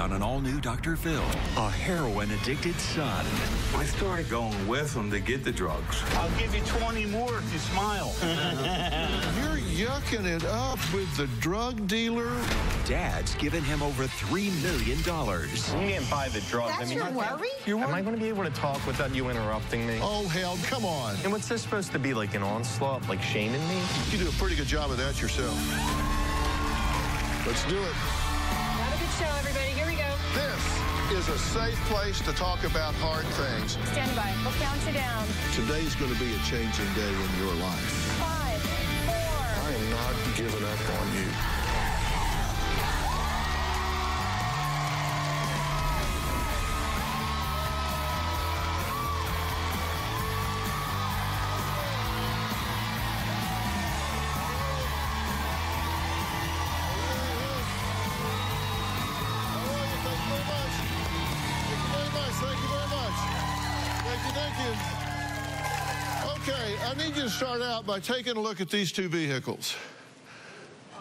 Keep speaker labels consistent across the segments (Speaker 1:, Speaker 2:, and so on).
Speaker 1: on an all-new Dr. Phil. A heroin-addicted son.
Speaker 2: I started going with him to get the drugs.
Speaker 3: I'll give you 20 more if you smile.
Speaker 4: You're yucking it up with the drug dealer?
Speaker 1: Dad's given him over $3 million.
Speaker 5: You can't buy the drugs.
Speaker 6: That's your worry?
Speaker 5: Am I going to be able to talk without you interrupting me?
Speaker 4: Oh, hell, come on.
Speaker 5: And what's this supposed to be, like an onslaught, like shaming me?
Speaker 4: You do a pretty good job of that yourself. Let's do it.
Speaker 6: Have a good show, everybody. Here we go.
Speaker 4: This is a safe place to talk about hard things.
Speaker 6: Stand by. We'll count you down.
Speaker 4: Today's going to be a changing day in your life.
Speaker 6: 5, 4.
Speaker 5: I am not giving up on you.
Speaker 4: Okay, I need you to start out by taking a look at these two vehicles.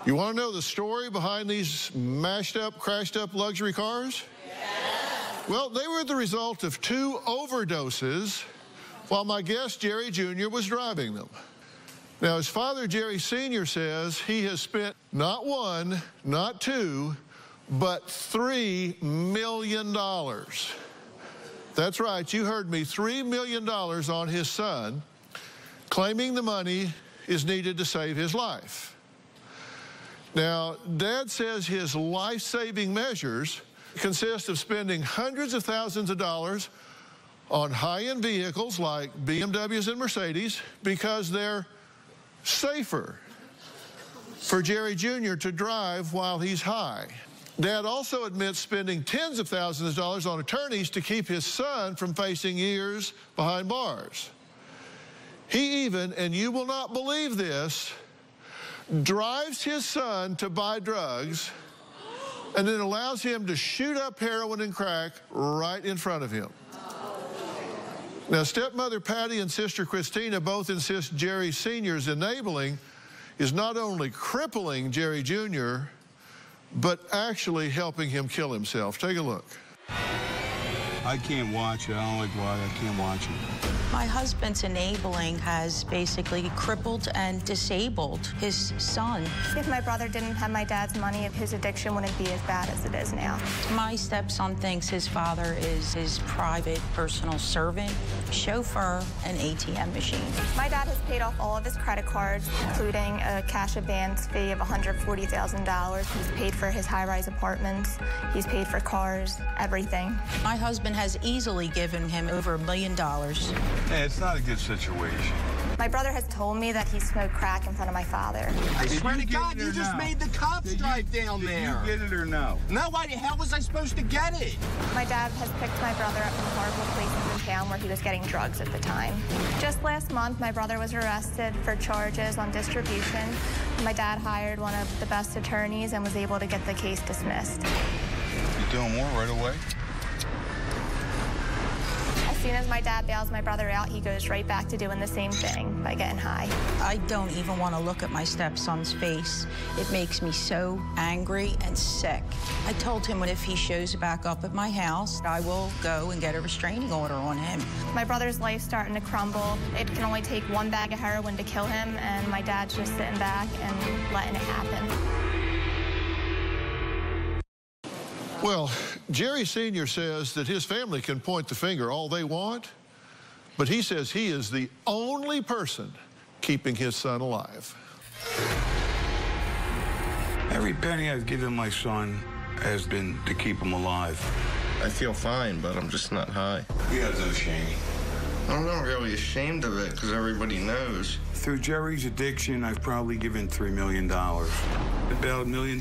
Speaker 4: You want to know the story behind these mashed up, crashed up luxury cars? Yes. Well, they were the result of 2 overdoses while my guest, Jerry Jr., was driving them. Now, his father, Jerry Sr., says he has spent not 1, not 2, but $3 million. That's right, you heard me, $3 million on his son, claiming the money is needed to save his life. Now, Dad says his life-saving measures consist of spending hundreds of thousands of dollars on high-end vehicles like BMWs and Mercedes because they're safer for Jerry Jr. to drive while he's high. Dad also admits spending tens of thousands of dollars on attorneys to keep his son from facing years behind bars. He even, and you will not believe this, drives his son to buy drugs and then allows him to shoot up heroin and crack right in front of him. Now, stepmother Patty and sister Christina both insist Jerry Sr.'s enabling is not only crippling Jerry Jr., but actually helping him kill himself. Take a look.
Speaker 2: I can't watch it. I don't like why I can't watch it.
Speaker 7: My husband's enabling has basically crippled and disabled his son.
Speaker 8: If my brother didn't have my dad's money, his addiction wouldn't be as bad as it is now.
Speaker 7: My stepson thinks his father is his private personal servant, chauffeur, and ATM machine.
Speaker 8: My dad has paid off all of his credit cards, including a cash advance fee of $140,000. He's paid for his high-rise apartments. He's paid for cars, everything.
Speaker 7: My husband has easily given him over $1 million.
Speaker 2: Yeah, it's not a good situation.
Speaker 8: My brother has told me that he smoked crack in front of my father.
Speaker 3: I swear to God, you just made the cops drive down there.
Speaker 2: Did you get it or no?
Speaker 3: No, why the hell was I supposed to get it?
Speaker 8: My dad has picked my brother up in horrible places in town where he was getting drugs at the time. Just last month, my brother was arrested for charges on distribution. My dad hired one of the best attorneys and was able to get the case dismissed.
Speaker 2: You doing more right away?
Speaker 8: As soon as my dad bails my brother out, he goes right back to doing the same thing by getting high.
Speaker 7: I don't even want to look at my stepson's face. It makes me so angry and sick. I told him if he shows back up at my house, I will go and get a restraining order on him.
Speaker 8: My brother's life's starting to crumble. It can only take 1 bag of heroin to kill him, and my dad's just sitting back and letting it happen.
Speaker 4: Well, Jerry Sr. says that his family can point the finger all they want, but he says he is the only person keeping his son alive.
Speaker 2: Every penny I've given my son has been to keep him alive.
Speaker 5: I feel fine, but I'm just not high.
Speaker 2: He has no shame.
Speaker 5: I'm not really ashamed of it because everybody knows.
Speaker 2: Through Jerry's addiction, I've probably given $3 million. About $1 million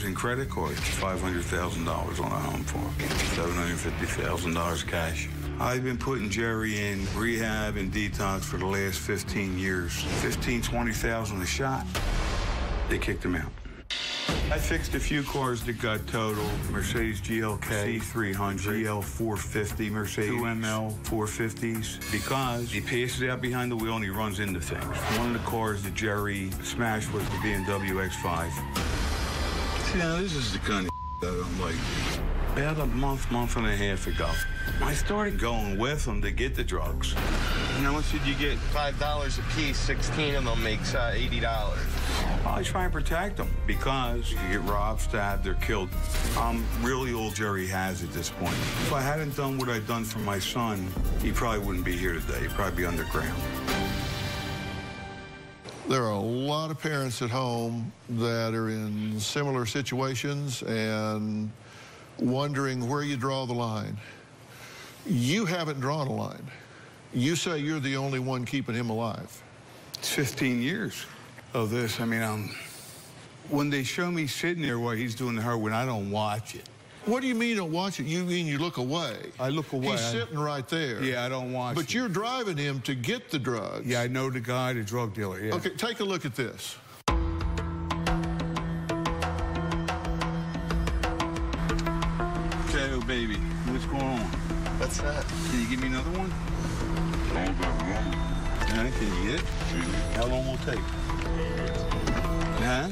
Speaker 2: in credit cards, $500,000 on a home for him, $750,000 cash. I've been putting Jerry in rehab and detox for the last 15 years. 15, 20,000 a shot. They kicked him out. I fixed a few cars that got totaled. Mercedes GLK 300, GL 450, Mercedes 2ML 450s, because he passes out behind the wheel and he runs into things. One of the cars that Jerry smashed was the BMW X5. See, now this is the kind of that I'm like, about a month and a half ago, I started going with him to get the drugs.
Speaker 3: And how much did you get? $5 a piece, 16 of them makes $80.
Speaker 2: I try and protect them because you get robbed, stabbed, or killed. I'm really all Jerry has at this point. If I hadn't done what I'd done for my son, he probably wouldn't be here today. He'd probably be underground.
Speaker 4: There are a lot of parents at home that are in similar situations and wondering where you draw the line. You haven't drawn a line. You say you're the only one keeping him alive.
Speaker 2: It's 15 years of this. I mean, when they show me sitting there while he's doing the heroin, I don't watch it.
Speaker 4: What do you mean you don't watch it? You mean you look away?
Speaker 2: I look away.
Speaker 4: He's sitting right there.
Speaker 2: Yeah, I don't watch it.
Speaker 4: But you're driving him to get the drugs.
Speaker 2: Yeah, I know the guy, the drug dealer, yeah.
Speaker 4: Okay, take a look at this.
Speaker 2: Okay, oh baby, what's going on?
Speaker 3: What's that?
Speaker 2: Can you give me another one? Yeah, can you get it? How long will it take? Huh?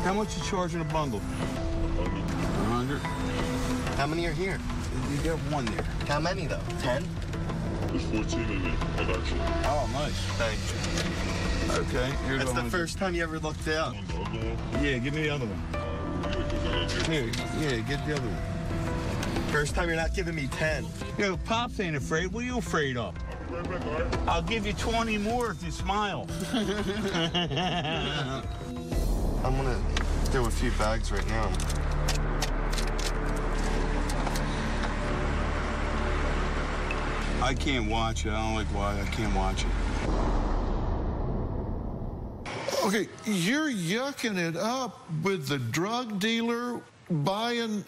Speaker 2: How much you charging a bundle? 100.
Speaker 3: How many are here?
Speaker 2: You got one there.
Speaker 3: How many, though? 10?
Speaker 9: There's 14 in it, actually.
Speaker 2: Oh, nice.
Speaker 3: Thank you.
Speaker 2: Okay, here's
Speaker 3: That's the
Speaker 2: 100.
Speaker 3: first time you ever looked out.
Speaker 2: Yeah, give me the other one. Here, yeah, get the other one.
Speaker 3: First time you're not giving me 10.
Speaker 2: Yo, Pops ain't afraid. What are you afraid of? I'll give you 20 more if you smile.
Speaker 3: I'm gonna do a few bags right now.
Speaker 2: I can't watch it. I don't like why I can't watch it.
Speaker 4: Okay, you're yucking it up with the drug dealer buying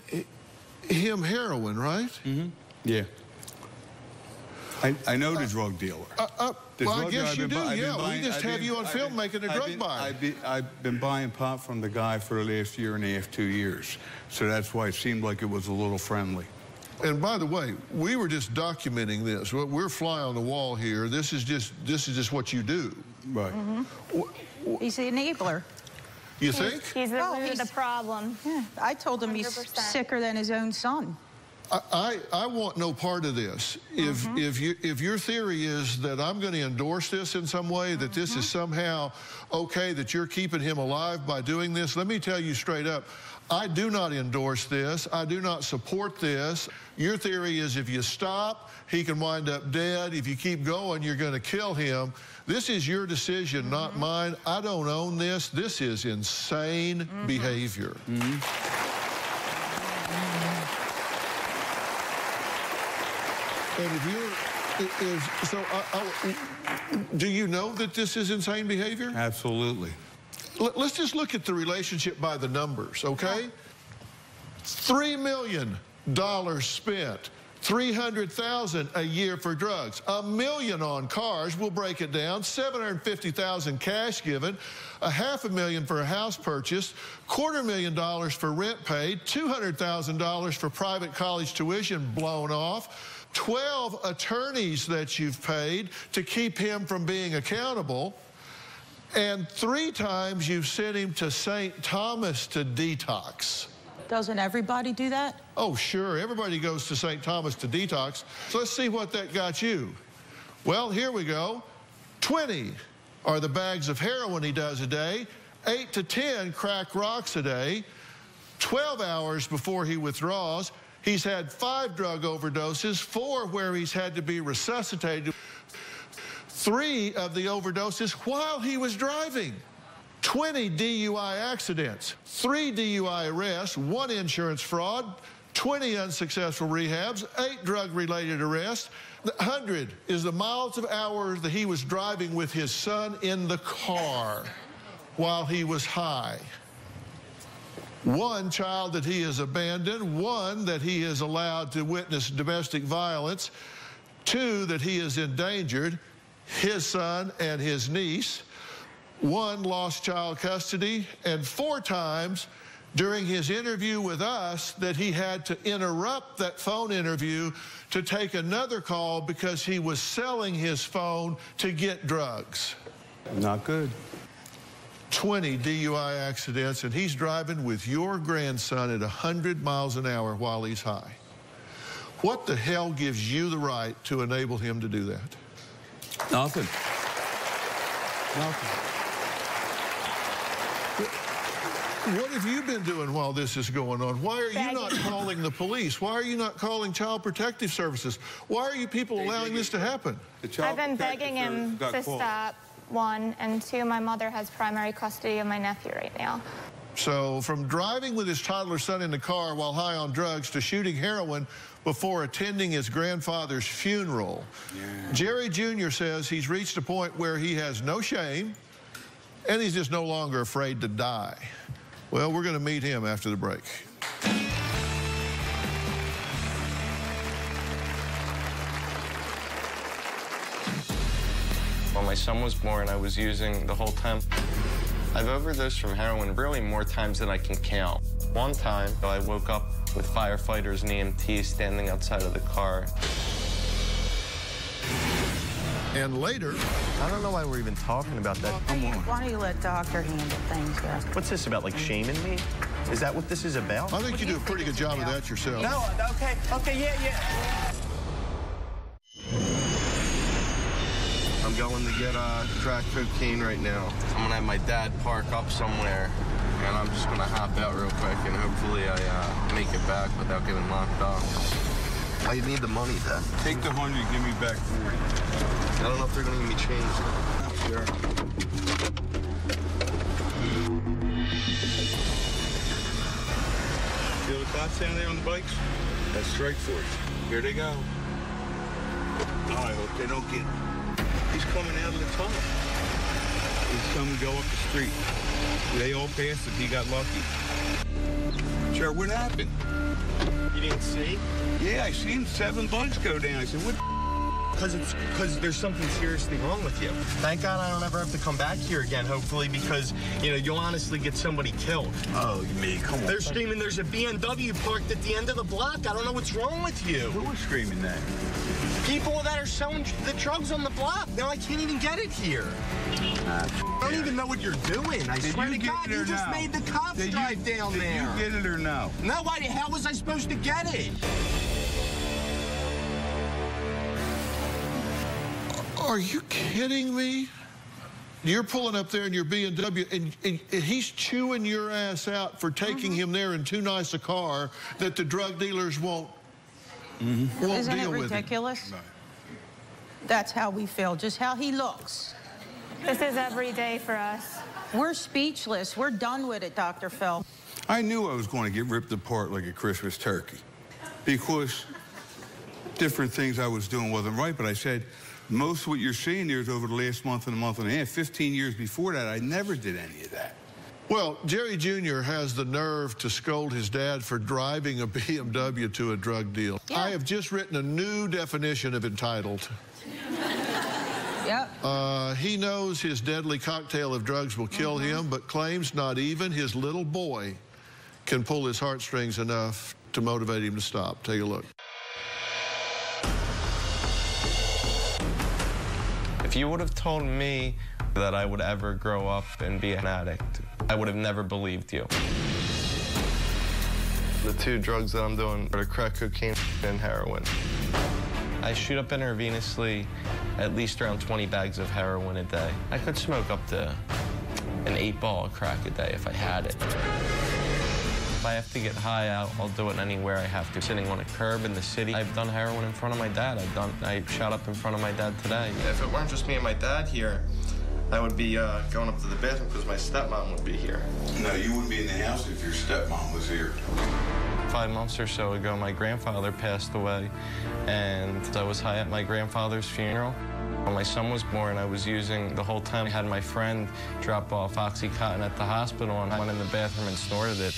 Speaker 4: him heroin, right?
Speaker 2: Mm-hmm. Yeah. I know the drug dealer.
Speaker 4: Well, I guess you do, yeah. We just have you on film making a drug buy.
Speaker 2: I've been buying pot from the guy for the last year and a half, 2 years. So that's why it seemed like it was a little friendly.
Speaker 4: And by the way, we were just documenting this. We're fly on the wall here. This is just what you do.
Speaker 2: Right.
Speaker 7: Mm-hmm. He's the enabler.
Speaker 4: You think?
Speaker 8: He's the root of the problem.
Speaker 7: Yeah, I told him 100%. He's sicker than his own son.
Speaker 4: I want no part of this. If your theory is that I'm going to endorse this in some way, that this is somehow okay, that you're keeping him alive by doing this, let me tell you straight up, I do not endorse this. I do not support this. Your theory is if you stop, he can wind up dead. If you keep going, you're going to kill him. This is your decision, not mine. I don't own this. This is insane behavior. And do you know that this is insane behavior?
Speaker 2: Absolutely.
Speaker 4: Let's just look at the relationship by the numbers, okay? $3 million spent, $300,000 a year for drugs, $1 million on cars. We'll break it down. $750,000 cash given, $500,000 for a house purchase, $250,000 for rent paid, $200,000 for private college tuition blown off. 12 attorneys that you've paid to keep him from being accountable, and 3 times you've sent him to St. Thomas to detox.
Speaker 7: Doesn't everybody do that?
Speaker 4: Oh, sure. Everybody goes to St. Thomas to detox. So let's see what that got you. Well, here we go. 20 are the bags of heroin he does a day, 8 to 10 crack rocks a day, 12 hours before he withdraws. He's had 5 drug overdoses, 4 where he's had to be resuscitated, 3 of the overdoses while he was driving, 20 DUI accidents, 3 DUI arrests, 1 insurance fraud, 20 unsuccessful rehabs, 8 drug-related arrests. 100 is the miles of hours that he was driving with his son in the car while he was high. 1 child that he has abandoned, 1 that he is allowed to witness domestic violence, 2 that he has endangered, his son and his niece, 1 lost child custody, and 4 times during his interview with us that he had to interrupt that phone interview to take another call because he was selling his phone to get drugs.
Speaker 2: Not good.
Speaker 4: 20 DUI accidents, and he's driving with your grandson at 100 miles an hour while he's high. What the hell gives you the right to enable him to do that?
Speaker 2: Nothing. Nothing.
Speaker 4: What have you been doing while this is going on? Why are you not calling the police? Why are you not calling Child Protective Services? Why are you people allowing this to happen?
Speaker 8: I've been begging him to stop, 1, and 2, my mother has primary custody of my nephew right now.
Speaker 4: So from driving with his toddler son in the car while high on drugs to shooting heroin before attending his grandfather's funeral, Jerry Jr. says he's reached a point where he has no shame and he's just no longer afraid to die. Well, we're going to meet him after the break.
Speaker 3: When my son was born, I was using the whole time. I've overdosed from heroin really more times than I can count. One time, I woke up with firefighters and EMTs standing outside of the car.
Speaker 4: And later...
Speaker 3: I don't know why we're even talking about that.
Speaker 7: Why don't you let doctor handle things, guys?
Speaker 10: What's this about, like shaming me? Is that what this is about?
Speaker 4: I think you do a pretty good job of that yourself.
Speaker 10: No, okay, yeah.
Speaker 3: I'm going to get crack cocaine right now. I'm gonna have my dad park up somewhere, and I'm just gonna hop out real quick, and hopefully I make it back without getting locked up. I need the money, Dad.
Speaker 2: Take the 100, give me back 40.
Speaker 3: I don't know if they're gonna give me change.
Speaker 2: Sure. See the cops down there on the bikes? That's strike force. Here they go. Oh, I hope they don't get... He's coming out of the tunnel. He's coming to go up the street. They all passed him. He got lucky. Sure, what happened?
Speaker 10: You didn't see?
Speaker 2: Yeah, I seen 7 bugs go down. I said, what?
Speaker 10: Because there's something seriously wrong with you. Thank God I don't ever have to come back here again, hopefully, because, you know, you'll honestly get somebody killed.
Speaker 2: Oh, me, come on.
Speaker 10: They're screaming there's a BMW parked at the end of the block. I don't know what's wrong with you.
Speaker 2: Who was screaming that?
Speaker 10: People that are selling the drugs on the block. Now I can't even get it here. I don't even know what you're doing. I swear to God, you just made the cops drive down there.
Speaker 2: Did you get it or no?
Speaker 10: No, why the hell was I supposed to get it?
Speaker 4: Are you kidding me? You're pulling up there in your BMW, and he's chewing your ass out for taking him there in too nice a car that the drug dealers won't
Speaker 7: Isn't
Speaker 4: deal
Speaker 7: it
Speaker 4: with
Speaker 7: ridiculous?
Speaker 4: him.
Speaker 7: That's how we feel, just how he looks.
Speaker 8: This is every day for us.
Speaker 7: We're speechless. We're done with it, Dr. Phil.
Speaker 2: I knew I was going to get ripped apart like a Christmas turkey because different things I was doing wasn't right, but I said, most of what you're seeing here is over the last month and a half. 15 years before that, I never did any of that.
Speaker 4: Well, Jerry Jr. has the nerve to scold his dad for driving a BMW to a drug deal.
Speaker 7: Yeah.
Speaker 4: I have just written a new definition of entitled.
Speaker 7: Yep.
Speaker 4: He knows his deadly cocktail of drugs will kill him, but claims not even his little boy can pull his heartstrings enough to motivate him to stop. Take a look.
Speaker 3: If you would have told me that I would ever grow up and be an addict, I would have never believed you. The 2 drugs that I'm doing are crack cocaine and heroin. I shoot up intravenously at least around 20 bags of heroin a day. I could smoke up to an 8-ball of crack a day if I had it. If I have to get high, I'll do it anywhere I have to. Sitting on a curb in the city. I've done heroin in front of my dad. I shot up in front of my dad today. If it weren't just me and my dad here, I would be going up to the bathroom because my stepmom would be here.
Speaker 2: No, you wouldn't be in the house if your stepmom was here.
Speaker 3: 5 months or so ago, my grandfather passed away, and I was high at my grandfather's funeral. When my son was born, I was using the whole time. I had my friend drop off OxyContin at the hospital, and I went in the bathroom and snorted it.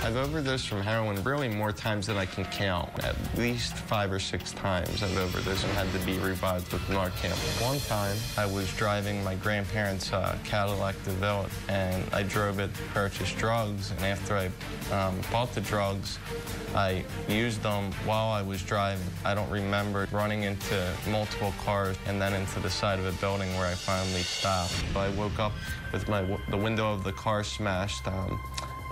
Speaker 3: I've overdosed from heroin really more times than I can count. At least 5 or 6 times I've overdosed and had to be revived with Narcan. One time, I was driving my grandparents' Cadillac DeVille, and I drove it to purchase drugs, and after I bought the drugs, I used them while I was driving. I don't remember running into multiple cars and then into the side of a building where I finally stopped. I woke up with the window of the car smashed,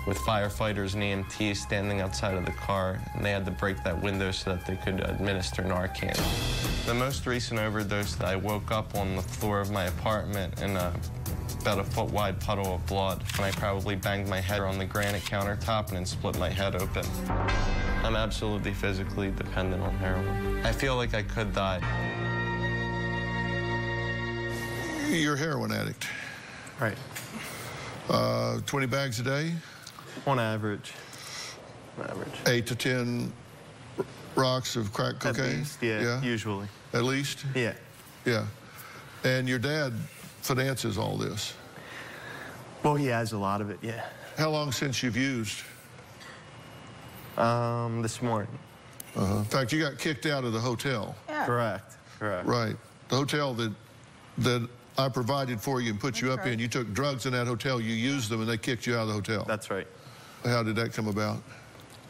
Speaker 3: with firefighters and EMTs standing outside of the car, and they had to break that window so that they could administer Narcan. The most recent overdose, I woke up on the floor of my apartment in about a foot-wide puddle of blood, and I probably banged my head on the granite countertop and then split my head open. I'm absolutely physically dependent on heroin. I feel like I could die.
Speaker 4: You're a heroin addict.
Speaker 3: Right.
Speaker 4: 20 bags a day?
Speaker 3: On average.
Speaker 4: 8 to 10 rocks of crack cocaine?
Speaker 3: At least, yeah, usually.
Speaker 4: At least?
Speaker 3: Yeah.
Speaker 4: Yeah. And your dad finances all this?
Speaker 3: Well, he has a lot of it, yeah.
Speaker 4: How long since you've used?
Speaker 3: This morning.
Speaker 4: In fact, you got kicked out of the hotel.
Speaker 7: Yeah.
Speaker 3: Correct.
Speaker 4: Right. The hotel that I provided for you and put you up in. You took drugs in that hotel, you used them, and they kicked you out of the hotel.
Speaker 3: That's right.
Speaker 4: How did that come about?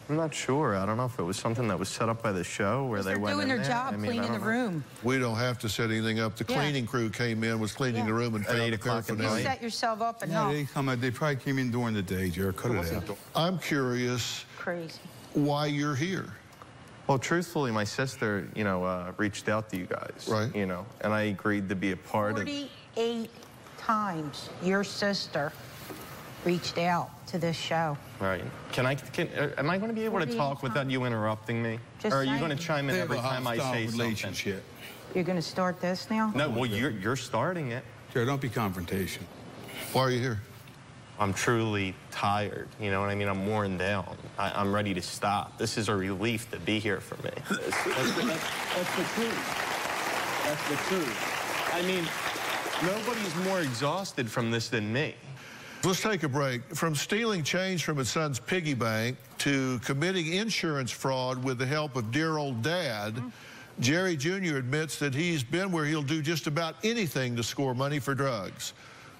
Speaker 3: I'm not sure. I don't know if it was something that was set up by the show where they went in there.
Speaker 7: They're doing their job, cleaning the room.
Speaker 4: We don't have to set anything up. The cleaning crew came in, was cleaning the room, and found the paraphernalia.
Speaker 7: You set yourself up and
Speaker 2: They probably came in during the day, Jared. Cut it out.
Speaker 4: I'm curious
Speaker 7: crazy.
Speaker 4: Why you're here.
Speaker 3: Well, truthfully, my sister, reached out to you guys.
Speaker 4: Right.
Speaker 3: And I agreed to be a part of it.
Speaker 7: 48 times your sister reached out to this show.
Speaker 3: Right. Am I going to be able to talk without you interrupting me?
Speaker 7: Just
Speaker 3: or are you
Speaker 7: saying.
Speaker 3: going to chime in every time I say
Speaker 2: relationship.
Speaker 3: something?
Speaker 7: You're going to start this now?
Speaker 3: No, well, you're starting it.
Speaker 2: Jared, don't be confrontational.
Speaker 4: Why are you here?
Speaker 3: I'm truly tired, you know what I mean? I'm worn down. I'm ready to stop. This is a relief to be here for me. That's the truth. That's the truth. I mean, nobody's more exhausted from this than me.
Speaker 4: Let's take a break. From stealing change from his son's piggy bank to committing insurance fraud with the help of dear old dad, Jerry Jr. admits that he's been where he'll do just about anything to score money for drugs.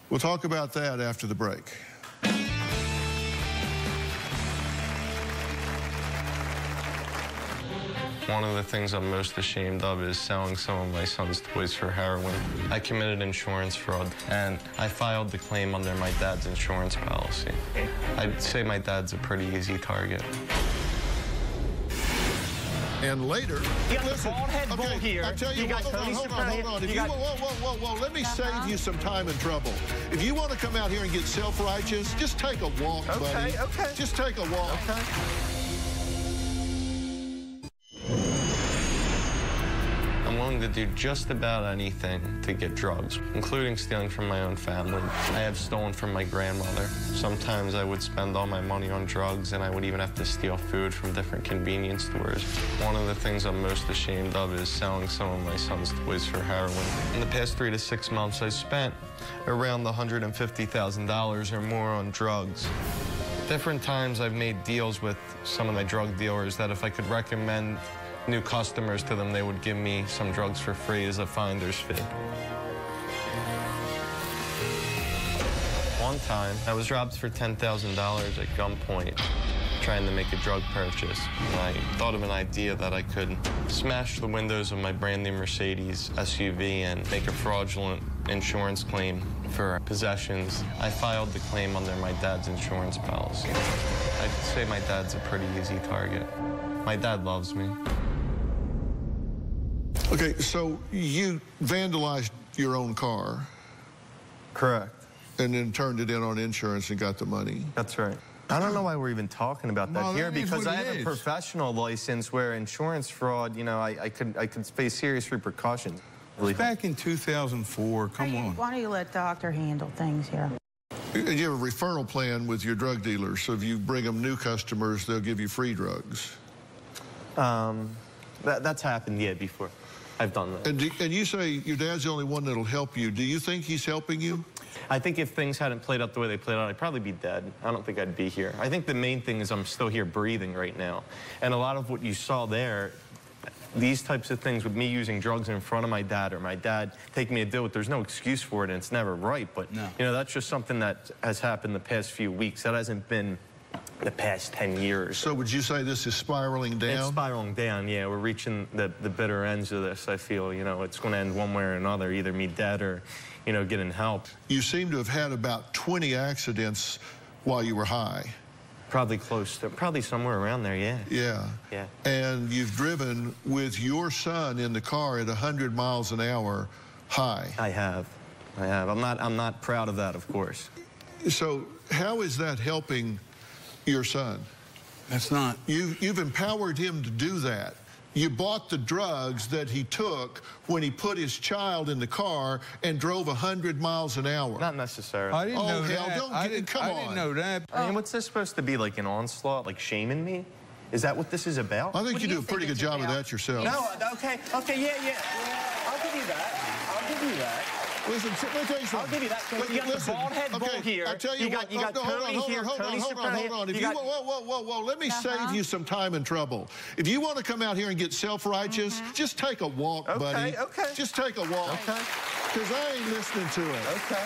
Speaker 4: We'll talk about that after the break.
Speaker 3: One of the things I'm most ashamed of is selling some of my son's toys for heroin. I committed insurance fraud, and I filed the claim under my dad's insurance policy. I'd say my dad's a pretty easy target.
Speaker 4: And later,
Speaker 10: you got the bald head bull here.
Speaker 4: I tell you what, hold on. Whoa. Let me save you some time and trouble. If you want to come out here and get self-righteous, just take a walk, buddy.
Speaker 10: Okay.
Speaker 4: Just take a walk.
Speaker 10: Okay.
Speaker 3: I'm willing to do just about anything to get drugs, including stealing from my own family. I have stolen from my grandmother. Sometimes I would spend all my money on drugs, and I would even have to steal food from different convenience stores. One of the things I'm most ashamed of is selling some of my son's toys for heroin. In the past 3 to 6 months, I spent around $150,000 or more on drugs. Different times I've made deals with some of my drug dealers that if I could recommend new customers to them, they would give me some drugs for free as a finder's fee. One time, I was robbed for $10,000 at gunpoint trying to make a drug purchase. And I thought of an idea that I could smash the windows of my brand new Mercedes SUV and make a fraudulent insurance claim for possessions. I filed the claim under my dad's insurance policy. I'd say my dad's a pretty easy target. My dad loves me.
Speaker 4: Okay, so you vandalized your own car.
Speaker 3: Correct.
Speaker 4: And then turned it in on insurance and got the money.
Speaker 3: That's right. I don't know why we're even talking about that here, because I have
Speaker 2: a
Speaker 3: professional license where insurance fraud, I could face serious repercussions.
Speaker 2: Back in 2004, come on.
Speaker 7: Why don't you let doctor handle things here?
Speaker 4: And you have a referral plan with your drug dealers, so if you bring them new customers, they'll give you free drugs.
Speaker 3: That's happened, yeah, before. I've done that.
Speaker 4: And you say your dad's the only one that'll help you. Do you think he's helping you?
Speaker 3: I think if things hadn't played out the way they played out, I'd probably be dead. I don't think I'd be here. I think the main thing is I'm still here breathing right now. And a lot of what you saw there, these types of things with me using drugs in front of my dad or my dad taking me to deal with, there's no excuse for it and it's never right. But, you know, that's just something that has happened the past few weeks. That hasn't been the past 10 years.
Speaker 4: So would you say this is spiraling down?
Speaker 3: It's spiraling down, yeah. We're reaching the bitter ends of this, I feel. You know, it's going to end one way or another, either me dead or, you know, getting help.
Speaker 4: You seem to have had about 20 accidents while you were high.
Speaker 3: Probably close to, probably somewhere around there, yeah.
Speaker 4: Yeah.
Speaker 3: Yeah.
Speaker 4: And you've driven with your son in the car at 100 miles an hour high.
Speaker 3: I have. I'm not proud of that, of course.
Speaker 4: So how is that helping your son?
Speaker 2: That's not.
Speaker 4: You've empowered him to do that. You bought the drugs that he took when he put his child in the car and drove 100 miles an hour.
Speaker 3: Not necessarily.
Speaker 11: I didn't know
Speaker 4: hell,
Speaker 11: that.
Speaker 4: don't
Speaker 11: I
Speaker 4: get, come on.
Speaker 11: didn't know that.
Speaker 3: I mean, what's this supposed to be, like an onslaught, like shaming me? Is that what this is about?
Speaker 4: I think you do a pretty good job of that yourself.
Speaker 3: No, okay, yeah. I'll give you that.
Speaker 4: Listen, let me tell you something.
Speaker 3: I'll give you that. You got the bald head bull here.
Speaker 4: I tell you what.
Speaker 3: You got Tony here.
Speaker 4: Hold on. If you whoa. Let me save you some time and trouble. If you want to come out here and get self-righteous, just take a walk, buddy.
Speaker 3: Okay.
Speaker 4: Just take a walk.
Speaker 3: Okay.
Speaker 4: Because I ain't listening to it.
Speaker 3: Okay.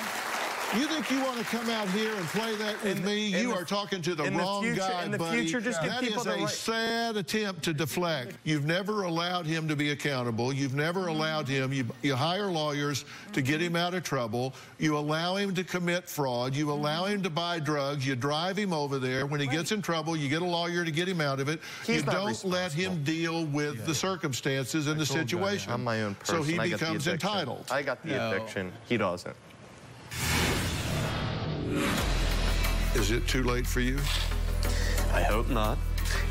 Speaker 4: You think you want to come out here and play that with me? You are talking to the wrong guy,
Speaker 3: in the
Speaker 4: buddy.
Speaker 3: future, just give
Speaker 4: that
Speaker 3: people
Speaker 4: is
Speaker 3: the
Speaker 4: a
Speaker 3: right...
Speaker 4: sad attempt to deflect. You've never allowed him to be accountable. You've never allowed him. You hire lawyers to get him out of trouble. You allow him to commit fraud. You allow him to buy drugs. You drive him over there. When he gets in trouble, you get a lawyer to get him out of it. You don't let him deal with the circumstances and the situation.
Speaker 3: I'm my own person.
Speaker 4: So he becomes entitled.
Speaker 3: I got the addiction. He doesn't.
Speaker 4: Is it too late for you?
Speaker 3: I hope not.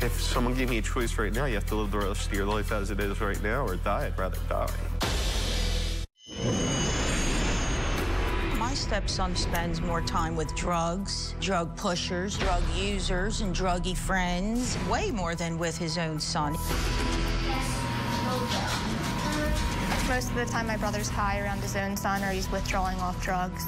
Speaker 3: If someone gave me a choice right now, you have to live the rest of your life as it is right now or die. I'd rather die.
Speaker 7: My stepson spends more time with drugs, drug pushers, drug users, and druggy friends, way more than with his own son.
Speaker 8: Most of the time, my brother's high around his own son or he's withdrawing off drugs.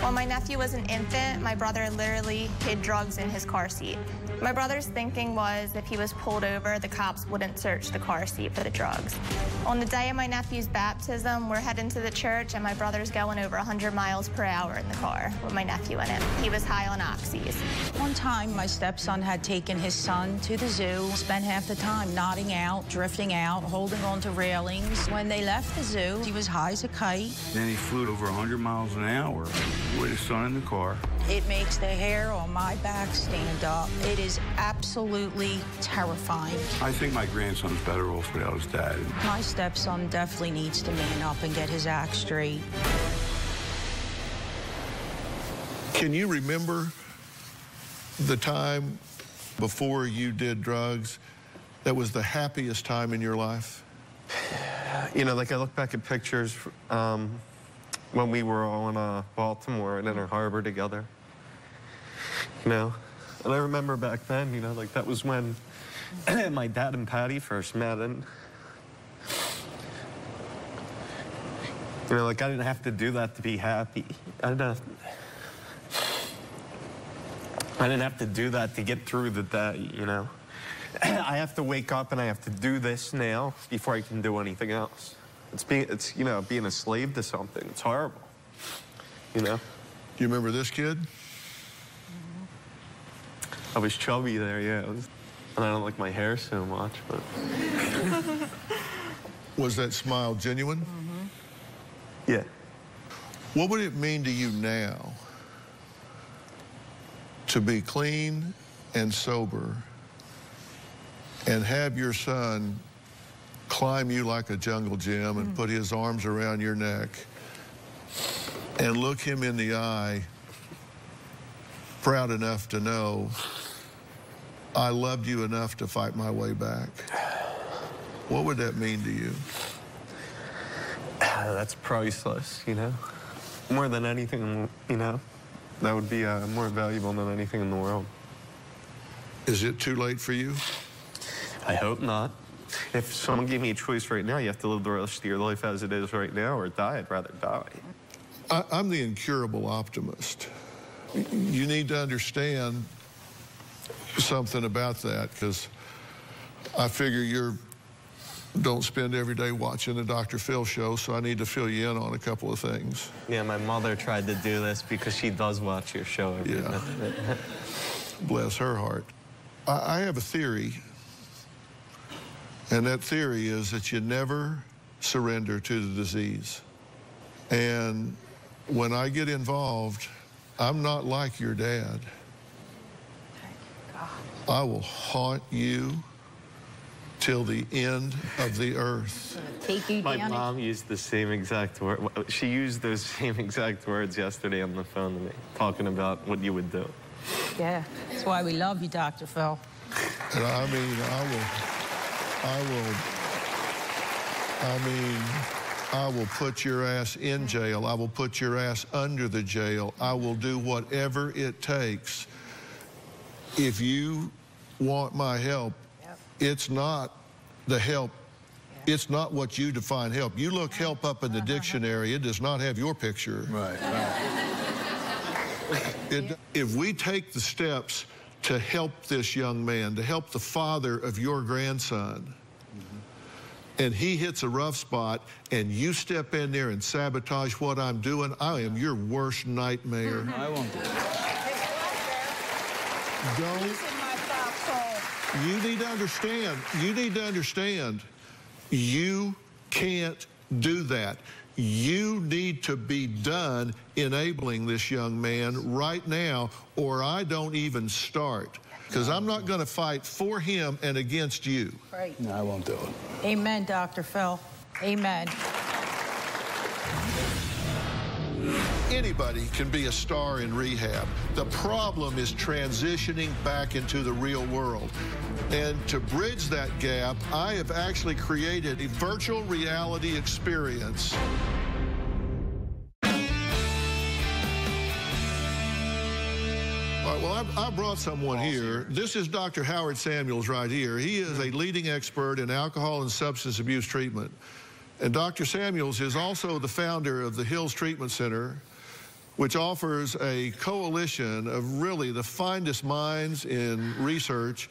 Speaker 8: When my nephew was an infant, my brother literally hid drugs in his car seat. My brother's thinking was if he was pulled over, the cops wouldn't search the car seat for the drugs. On the day of my nephew's baptism, we're heading to the church, and my brother's going over 100 miles per hour in the car with my nephew in it. He was high on oxys.
Speaker 7: One time, my stepson had taken his son to the zoo, spent half the time nodding out, drifting out, holding on to railings. When they left the zoo, he was high as a kite.
Speaker 2: Then he flew over 100 miles an hour with his son in the car.
Speaker 7: It makes the hair on my back stand up. It is absolutely terrifying.
Speaker 2: I think my grandson's better off without his dad.
Speaker 7: My stepson definitely needs to man up and get his act straight.
Speaker 4: Can you remember the time before you did drugs that was the happiest time in your life?
Speaker 3: You know, like I look back at pictures when we were all in Baltimore and Inner Harbor together. You know, and I remember back then, you know, like that was when my dad and Patty first met, and you know, like I didn't have to do that to be happy. I didn't have to do that to get through the day, you know. I have to wake up and I have to do this now before I can do anything else. It's you know, being a slave to something. It's horrible, you know.
Speaker 4: Do you remember this kid?
Speaker 3: I was chubby there, yeah. And I don't like my hair so much, but.
Speaker 4: Was that smile genuine?
Speaker 3: Mm-hmm. Yeah.
Speaker 4: What would it mean to you now to be clean and sober and have your son climb you like a jungle gym and put his arms around your neck and look him in the eye, proud enough to know I loved you enough to fight my way back? What would that mean to you?
Speaker 3: That's priceless, you know? More than anything, you know? That would be more valuable than anything in the world.
Speaker 4: Is it too late for you?
Speaker 3: I hope not. If someone gave me a choice right now, you have to live the rest of your life as it is right now or die, I'd rather die.
Speaker 4: I'm the incurable optimist. You need to understand something about that, because I figure you don't spend every day watching the Dr. Phil show, so I need to fill you in on a couple of things.
Speaker 3: Yeah, my mother tried to do this because she does watch your show every day.
Speaker 4: Bless her heart. I have a theory, and that theory is that you never surrender to the disease. And when I get involved, I'm not like your dad. I will haunt you till the end of the earth.
Speaker 7: Take you
Speaker 3: My
Speaker 7: down.
Speaker 3: mom used the same exact word. She used those same exact words yesterday on the phone to me, talking about what you would do.
Speaker 7: Yeah, that's why we love you, Dr. Phil.
Speaker 4: And I will put your ass in jail. I will put your ass under the jail. I will do whatever it takes. If you want my help, it's not the help. It's not what you define help. You look help up in the dictionary, it does not have your picture.
Speaker 2: Right.
Speaker 4: If we take the steps to help this young man, to help the father of your grandson, and he hits a rough spot, and you step in there and sabotage what I'm doing, I am your worst nightmare.
Speaker 2: I won't do it.
Speaker 4: You need to understand, you can't do that. You need to be done enabling this young man right now, or I don't even start. Because I'm not going to fight for him and against you.
Speaker 7: Right.
Speaker 2: No, I won't do it.
Speaker 7: Amen, Dr. Phil. Amen.
Speaker 4: Anybody can be a star in rehab. The problem is transitioning back into the real world. And to bridge that gap, I have actually created a virtual reality experience. All right, well, I brought someone here. This is Dr. Howard Samuels right here. He is a leading expert in alcohol and substance abuse treatment. And Dr. Samuels is also the founder of the Hills Treatment Center, which offers a coalition of really the finest minds in research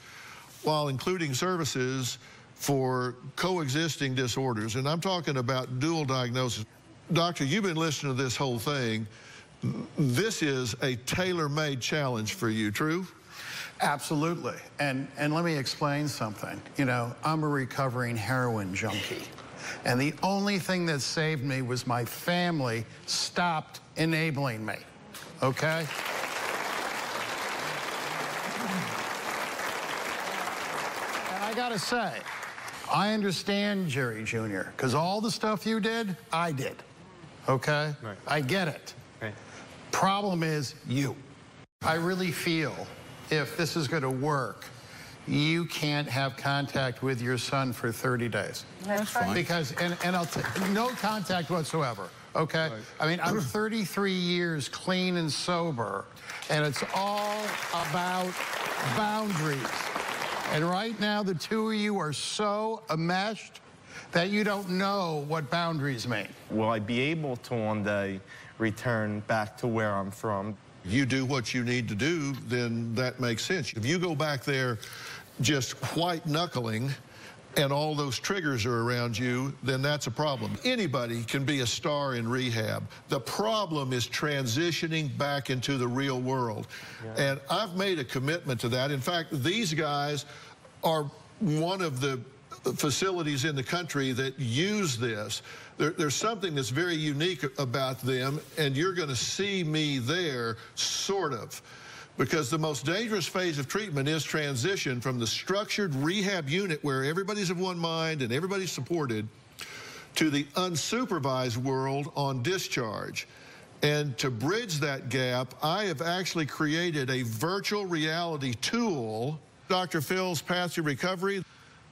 Speaker 4: while including services for coexisting disorders. And I'm talking about dual diagnosis. Doctor, you've been listening to this whole thing. This is a tailor-made challenge for you, true?
Speaker 11: Absolutely. And let me explain something. You know, I'm a recovering heroin junkie. And the only thing that saved me was my family stopped enabling me, okay? And I gotta say, I understand, Jerry Jr., because all the stuff you did, I did, okay?
Speaker 3: Right.
Speaker 11: I get it.
Speaker 3: Right.
Speaker 11: Problem is you. I really feel if this is gonna work, you can't have contact with your son for 30 days.
Speaker 7: That's fine.
Speaker 11: Because, and I'll no contact whatsoever, okay? Right. I mean, I'm 33 years clean and sober, and it's all about boundaries. And right now, the two of you are so enmeshed that you don't know what boundaries mean.
Speaker 3: Will I be able to one day return back to where I'm from?
Speaker 4: You do what you need to do, then that makes sense. If you go back there just white knuckling and all those triggers are around you, then that's a problem. Anybody can be a star in rehab. The problem is transitioning back into the real world. Yeah. And I've made a commitment to that. In fact, these guys are one of the facilities in the country that use this. There's something that's very unique about them, and you're going to see me there, sort of. Because the most dangerous phase of treatment is transition from the structured rehab unit where everybody's of one mind and everybody's supported to the unsupervised world on discharge. And to bridge that gap, I have actually created a virtual reality tool, Dr. Phil's Path to Recovery,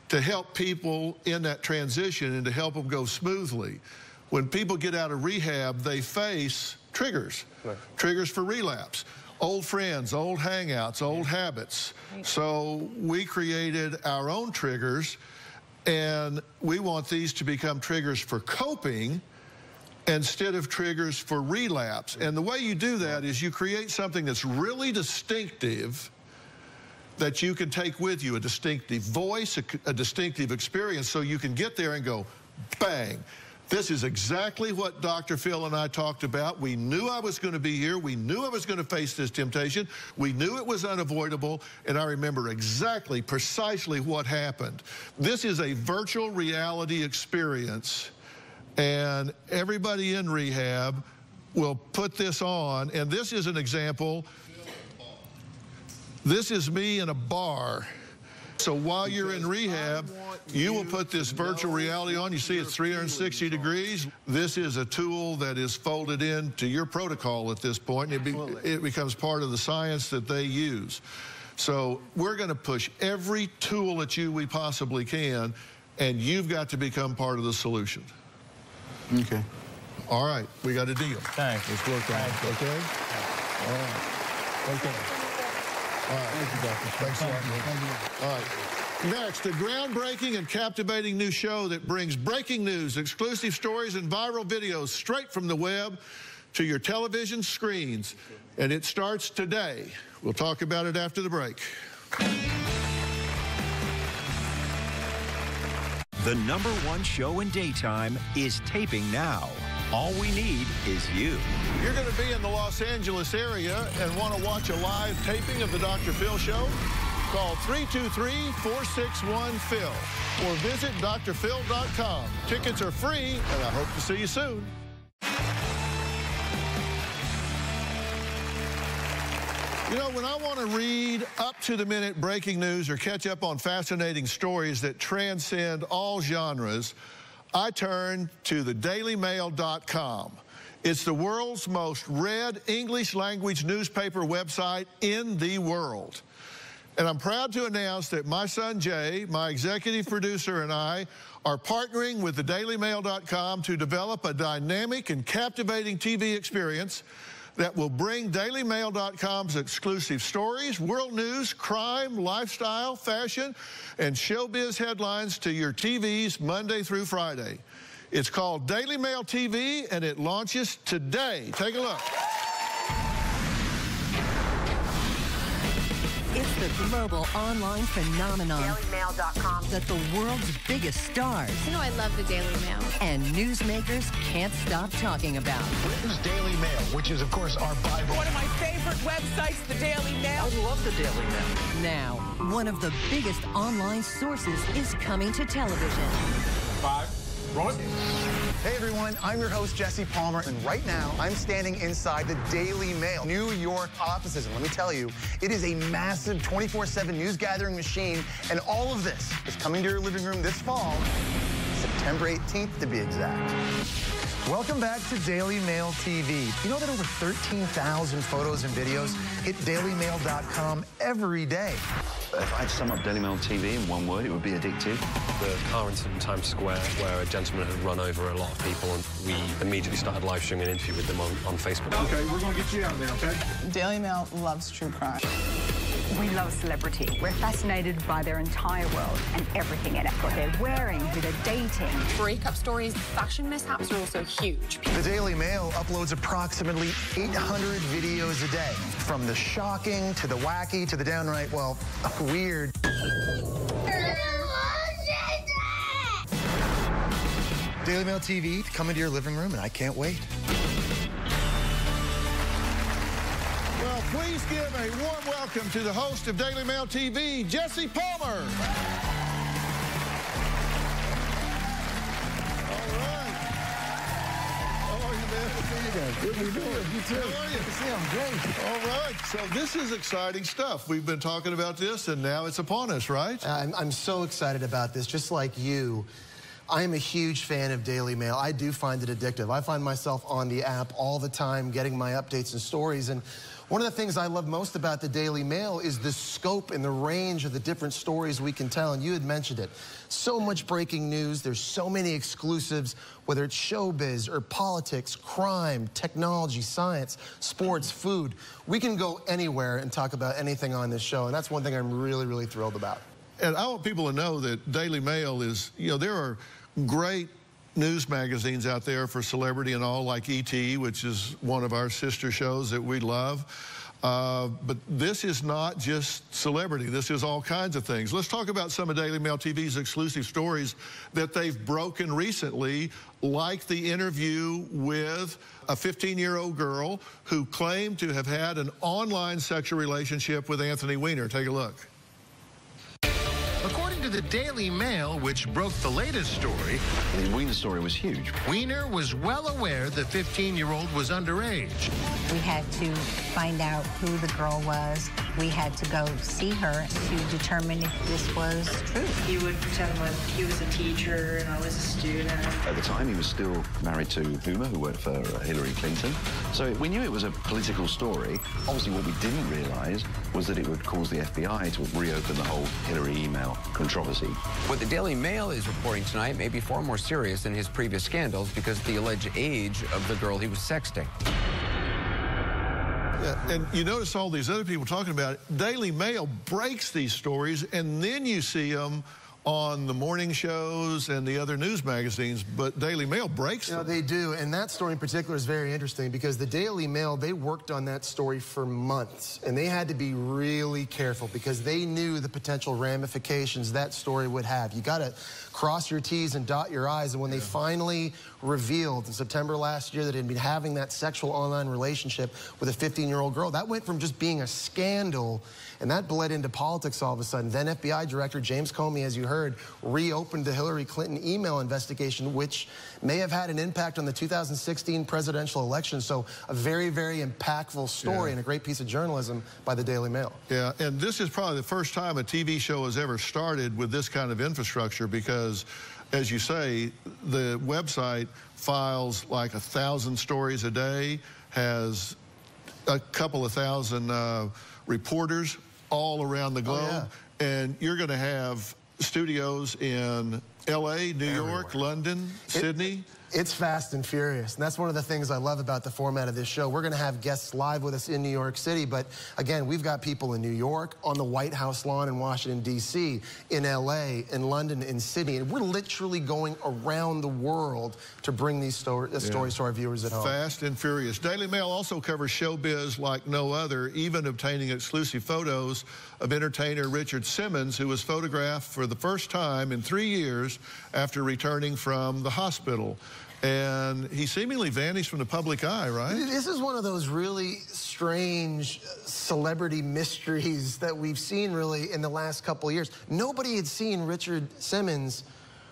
Speaker 4: to help people in that transition and to help them go smoothly. When people get out of rehab, they face triggers, triggers for relapse. Old friends, old hangouts, old habits. So we created our own triggers, and we want these to become triggers for coping instead of triggers for relapse. And the way you do that is you create something that's really distinctive that you can take with you, a distinctive voice, a distinctive experience, so you can get there and go, bang. This is exactly what Dr. Phil and I talked about. We knew I was going to be here. We knew I was going to face this temptation. We knew it was unavoidable, and I remember exactly, precisely what happened. This is a virtual reality experience, and everybody in rehab will put this on, and this is an example. This is me in a bar. So while you're in rehab, you will put this virtual reality on. You see it's 360 degrees. This is a tool that is folded into your protocol at this point. It becomes part of the science that they use. So we're going to push every tool at you we possibly can, and you've got to become part of the solution.
Speaker 2: Okay.
Speaker 4: All right, we got a deal.
Speaker 3: Thanks.
Speaker 4: Let's work on it, okay? All right. Okay. All right. Thank you, Doctor. Thanks a lot, man. All right. Next, a groundbreaking and captivating new show that brings breaking news, exclusive stories, and viral videos straight from the web to your television screens. And it starts today. We'll talk about it after the break.
Speaker 1: The #1 show in daytime is taping now. All we need is you.
Speaker 4: You're going to be in the Los Angeles area and want to watch a live taping of the Dr. Phil Show? Call 323-461-PHIL or visit drphil.com. Tickets are free, and I hope to see you soon. You know, when I want to read up-to-the-minute breaking news or catch up on fascinating stories that transcend all genres, I turn to thedailymail.com. It's the world's most read English language newspaper website in the world. And I'm proud to announce that my son Jay, my executive producer, and I are partnering with thedailymail.com to develop a dynamic and captivating TV experience that will bring dailymail.com's exclusive stories, world news, crime, lifestyle, fashion, and showbiz headlines to your TVs Monday through Friday. It's called Daily Mail TV, and it launches today. Take a look.
Speaker 12: It's the global online phenomenon
Speaker 6: DailyMail.com.
Speaker 12: that the world's biggest stars
Speaker 6: You know I love the Daily Mail.
Speaker 12: and newsmakers can't stop talking about.
Speaker 10: Britain's Daily Mail, which is, of course, our Bible.
Speaker 13: One of my favorite websites, the Daily Mail.
Speaker 10: I love the Daily Mail.
Speaker 12: Now, one of the biggest online sources is coming to television.
Speaker 10: 5, roll it. Hey everyone, I'm your host Jesse Palmer, and right now I'm standing inside the Daily Mail New York offices, and let me tell you, it is a massive 24/7 news gathering machine, and all of this is coming to your living room this fall, September 18th to be exact. Welcome back to Daily Mail TV. You know that over 13,000 photos and videos hit dailymail.com every day.
Speaker 14: If I had to sum up Daily Mail TV in one word, it would be addictive.
Speaker 15: The car incident in Times Square where a gentleman had run over a lot of people, and we immediately started live streaming an interview with them on Facebook.
Speaker 10: Okay, we're going to get you out there, okay?
Speaker 13: Daily Mail loves true crime.
Speaker 6: We love celebrity. We're fascinated by their entire world and everything in it. What they're wearing, who they're dating.
Speaker 16: Breakup stories, fashion mishaps are also huge.
Speaker 10: The Daily Mail uploads approximately 800 videos a day. From the shocking to the wacky to the downright, well, weird. Daily Mail TV to come into your living room, and I can't wait.
Speaker 4: Well, please give a warm welcome to the host of Daily Mail TV, Jesse Palmer. All right. How are you, man? Good to see you guys. Good to see you. You too. How are you? Good to see you. I'm great. All right. So this is exciting stuff. We've been talking about this, and now it's upon us, right?
Speaker 17: I'm so excited about this. Just like you, I am a huge fan of Daily Mail. I do find it addictive. I find myself on the app all the time getting my updates and stories. And one of the things I love most about the Daily Mail is the scope and the range of the different stories we can tell. And you had mentioned it. So much breaking news. There's so many exclusives, whether it's showbiz or politics, crime, technology, science, sports, food. We can go anywhere and talk about anything on this show. And that's one thing I'm really, really thrilled about.
Speaker 4: And I want people to know that Daily Mail is, you know, there are great news magazines out there for celebrity and all, like E.T., which is one of our sister shows that we love. But this is not just celebrity. This is all kinds of things. Let's talk about some of Daily Mail TV's exclusive stories that they've broken recently, like the interview with a 15-year-old girl who claimed to have had an online sexual relationship with Anthony Weiner. Take a look.
Speaker 11: According to the Daily Mail, which broke the latest story,
Speaker 14: The Weiner story was huge.
Speaker 11: Weiner was well aware the 15-year-old was underage.
Speaker 18: We had to find out who the girl was. We had to go see her to determine if this was true.
Speaker 19: He would pretend like he was a teacher and I was a student.
Speaker 14: At the time, he was still married to Uma, who worked for Hillary Clinton. So we knew it was a political story. Obviously, what we didn't realize was that it would cause the FBI to reopen the whole Hillary email controversy.
Speaker 20: What the Daily Mail is reporting tonight may be far more serious than his previous scandals because of the alleged age of the girl he was sexting.
Speaker 4: Yeah, and you notice all these other people talking about it. Daily Mail breaks these stories, and then you see them on the morning shows and the other news magazines, but Daily Mail breaks them.
Speaker 17: They do, and that story in particular is very interesting because the Daily Mail, they worked on that story for months, and they had to be really careful because they knew the potential ramifications that story would have. You got to cross your T's and dot your I's, and when they finally revealed in September last year that he'd been having that sexual online relationship with a 15-year-old girl, that went from just being a scandal, and that bled into politics all of a sudden. Then FBI Director James Comey, as you heard, reopened the Hillary Clinton email investigation, which may have had an impact on the 2016 presidential election. So a very, very impactful story and a great piece of journalism by the Daily Mail.
Speaker 4: Yeah, and this is probably the first time a TV show has ever started with this kind of infrastructure because, as you say, the website files like 1,000 stories a day, has a couple of thousand reporters all around the globe, and you're going to have studios in L.A., New York, London, Sydney.
Speaker 17: It's fast and furious, and that's one of the things I love about the format of this show. We're going to have guests live with us in New York City, but again, we've got people in New York, on the White House lawn in Washington, D.C., in L.A., in London, in Sydney, and we're literally going around the world to bring these stories to our viewers at home.
Speaker 4: Fast and furious. Daily Mail also covers showbiz like no other, even obtaining exclusive photos of entertainer Richard Simmons, who was photographed for the first time in 3 years after returning from the hospital. And he seemingly vanished from the public eye, right?
Speaker 17: This is one of those really strange celebrity mysteries that we've seen really in the last couple of years. Nobody had seen Richard Simmons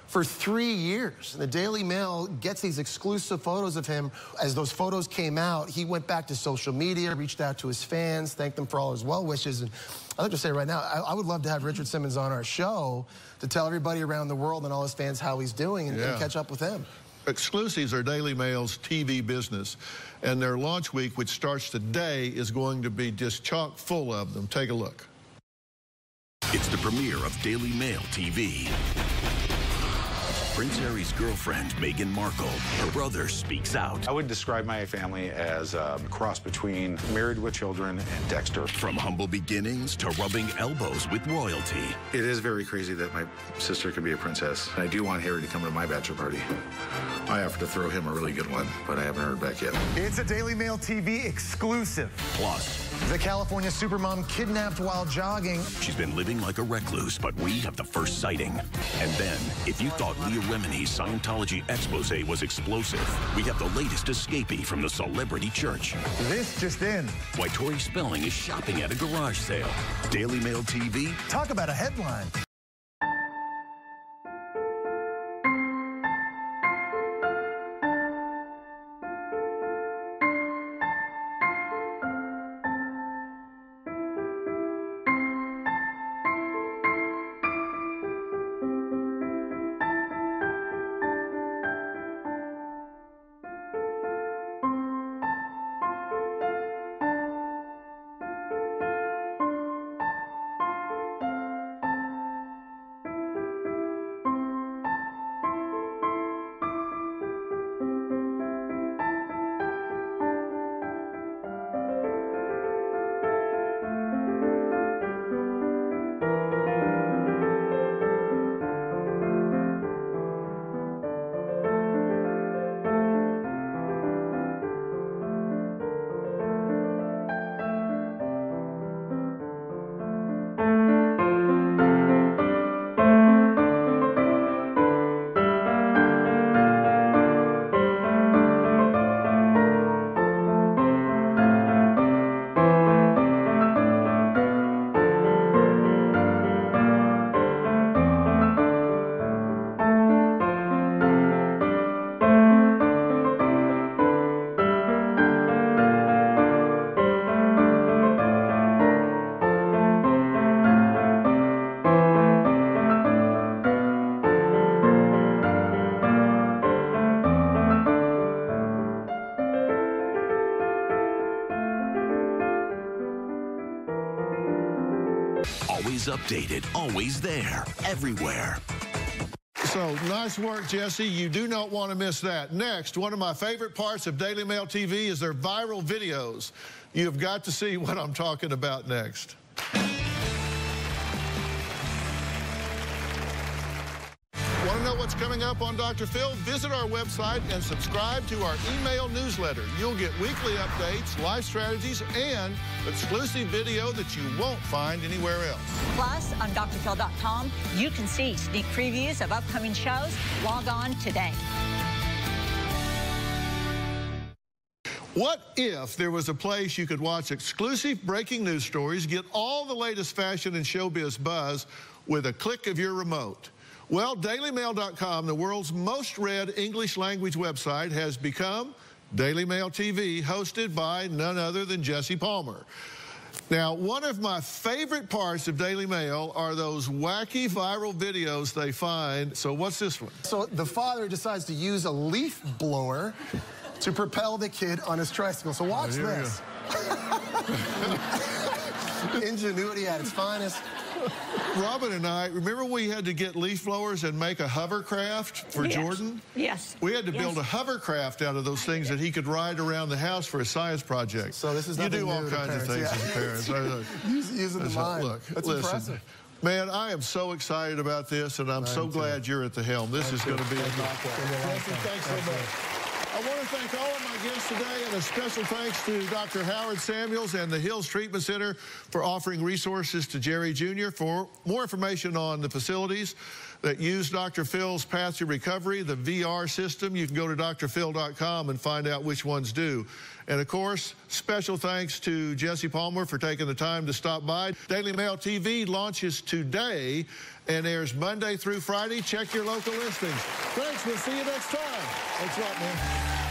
Speaker 17: for 3 years. The Daily Mail gets these exclusive photos of him. As those photos came out, he went back to social media, reached out to his fans, thanked them for all his well wishes. And I'd like to say right now, I would love to have Richard Simmons on our show to tell everybody around the world and all his fans how he's doing and catch up with him.
Speaker 4: Exclusives are Daily Mail's TV business, and their launch week, which starts today, is going to be just chock full of them. Take a look.
Speaker 21: It's the premiere of Daily Mail TV. Prince Harry's girlfriend, Meghan Markle, her brother speaks out.
Speaker 22: I would describe my family as a cross between Married with Children and Dexter.
Speaker 21: From humble beginnings to rubbing elbows with royalty.
Speaker 22: It is very crazy that my sister can be a princess. I do want Harry to come to my bachelor party. I offered to throw him a really good one, but I haven't heard back yet.
Speaker 10: It's a Daily Mail TV exclusive.
Speaker 21: Plus,
Speaker 10: the California supermom kidnapped while jogging.
Speaker 21: She's been living like a recluse, but we have the first sighting. And then, if you thought Leah Remini's Scientology expose was explosive, we have the latest escapee from the celebrity church.
Speaker 10: This just in.
Speaker 21: Why Tori Spelling is shopping at a garage sale. Daily Mail TV.
Speaker 10: Talk about a headline.
Speaker 21: updated, always there, everywhere.
Speaker 4: So, nice work, Jesse. You do not want to miss that. Next, one of my favorite parts of Daily Mail TV is their viral videos. You've got to see what I'm talking about next. Want to know what's coming up on Dr. Phil? Visit our website and subscribe to our email newsletter. You'll get weekly updates, life strategies, and exclusive video that you won't find anywhere else.
Speaker 5: Plus, on drphil.com, you can see sneak previews of upcoming shows. Log on today.
Speaker 4: What if there was a place you could watch exclusive breaking news stories, get all the latest fashion and showbiz buzz with a click of your remote? Well, DailyMail.com, the world's most read English language website, has become Daily Mail TV, hosted by none other than Jesse Palmer. Now, one of my favorite parts of Daily Mail are those wacky viral videos they find. So what's this one?
Speaker 17: So the father decides to use a leaf blower to propel the kid on his tricycle. So watch this. Ingenuity at its finest.
Speaker 4: Robin and I, remember we had to get leaf blowers and make a hovercraft for Jordan?
Speaker 5: Yes.
Speaker 4: We had to build a hovercraft out of those things that he could ride around the house for a science project.
Speaker 17: So this is
Speaker 4: you
Speaker 17: nothing
Speaker 4: do all
Speaker 17: new to
Speaker 4: kinds of things as parents.
Speaker 17: Using the mind.
Speaker 4: Look,
Speaker 17: That's
Speaker 4: listen,
Speaker 17: impressive.
Speaker 4: Man, I am so excited about this, and I'm so glad you're at the helm. This is going to be a good Thanks so much. I want to thank all of my guests today, and a special thanks to Dr. Howard Samuels and the Hills Treatment Center for offering resources to Jerry Jr. For more information on the facilities that use Dr. Phil's Path to Recovery, the VR system, you can go to drphil.com and find out which ones do. And, of course, special thanks to Jesse Palmer for taking the time to stop by. Daily Mail TV launches today and airs Monday through Friday. Check your local listings. Thanks. We'll see you next time. Thanks a lot, man.